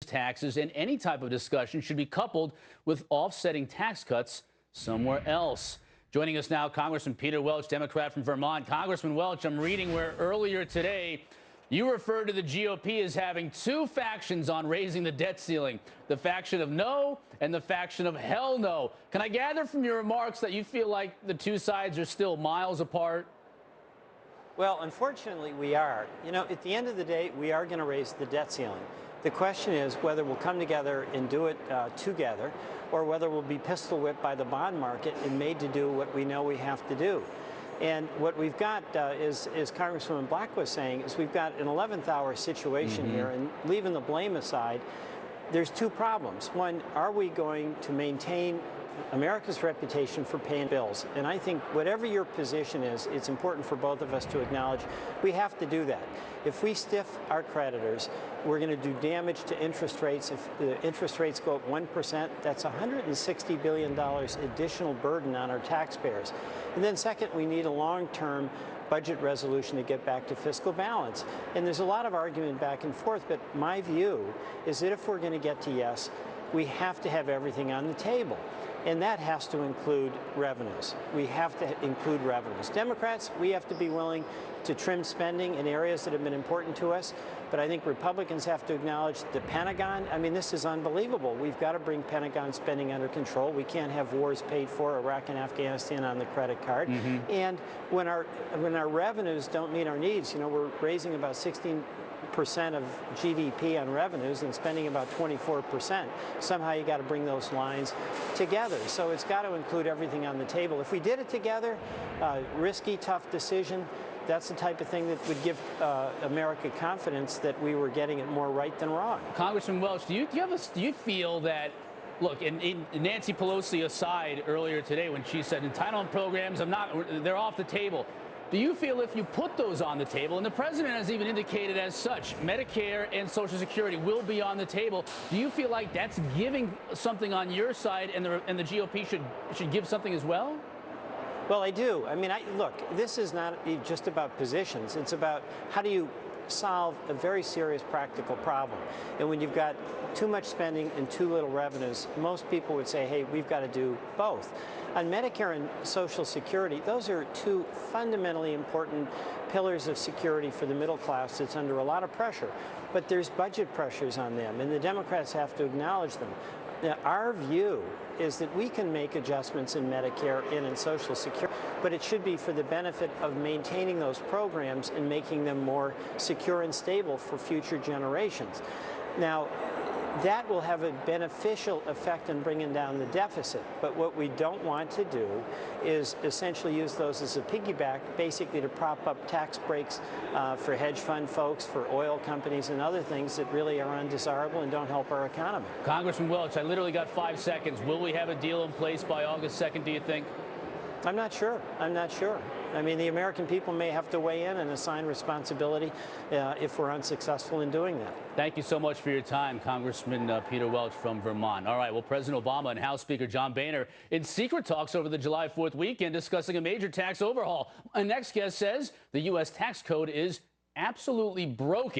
taxes, and any type of discussion should be coupled with offsetting tax cuts somewhere else. Joining us now, Congressman Peter Welch, Democrat from Vermont. Congressman Welch, I'm reading where earlier today you referred to the GOP as having two factions on raising the debt ceiling, the faction of no and the faction of hell no. Can I gather from your remarks that you feel like the two sides are still miles apart? Well, unfortunately, we are. You know, at the end of the day, we are going to raise the debt ceiling. The question is whether we'll come together and do it together, or whether we'll be pistol whipped by the bond market and made to do what we know we have to do. And what we've got is, as Congresswoman Black was saying, is we've got an 11th hour situation here, and leaving the blame aside, there's two problems. One, are we going to maintain America's reputation for paying bills? And I think whatever your position is, it's important for both of us to acknowledge we have to do that. If we stiff our creditors, we're going to do damage to interest rates. If the interest rates go up 1%, that's $160 billion additional burden on our taxpayers. And then second, we need a long-term budget resolution to get back to fiscal balance. And there's a lot of argument back and forth, but my view is that if we're going to get to yes, we have to have everything on the table. And that has to include revenues. We have to include revenues. Democrats, we have to be willing to trim spending in areas that have been important to us. But I think Republicans have to acknowledge the Pentagon. I mean, this is unbelievable. We've got to bring Pentagon spending under control. We can't have wars paid for, Iraq and Afghanistan, on the credit card. And when our revenues don't meet our needs, you know, we're raising about 16% of GDP on revenues and spending about 24%. Somehow you got to bring those lines together. So it's got to include everything on the table. If we did it together, risky, tough decision, that's the type of thing that would give America confidence that we were getting it more right than wrong. Congressman Welch, do you feel that, look, in Nancy Pelosi aside earlier today when she said entitlement programs, they're off the table. Do you feel if you put those on the table, and the president has even indicated as such, Medicare and Social Security will be on the table, do you feel like that's giving something on your side and the GOP should give something as well? Well, I do. I mean, look, this is not just about positions. It's about how do you solve a very serious practical problem. And when you've got too much spending and too little revenues, most people would say, hey, we've got to do both. On Medicare and Social Security, those are two fundamentally important pillars of security for the middle class that's under a lot of pressure. But there's budget pressures on them, and the Democrats have to acknowledge them. Now, our view is that we can make adjustments in Medicare and in Social Security, but it should be for the benefit of maintaining those programs and making them more secure and stable for future generations. Now, that will have a beneficial effect in bringing down the deficit. But what we don't want to do is essentially use those as a piggyback, basically to prop up tax breaks for hedge fund folks, for oil companies, and other things that really are undesirable and don't help our economy. Congressman Welch, I literally got 5 seconds. Will we have a deal in place by August 2nd, do you think? I'm not sure. I'm not sure. I mean, the American people may have to weigh in and assign responsibility if we're unsuccessful in doing that. Thank you so much for your time, Congressman Peter Welch from Vermont. All right, well, President Obama and House Speaker John Boehner in secret talks over the July 4th weekend discussing a major tax overhaul. My next guest says the U.S. tax code is absolutely broken.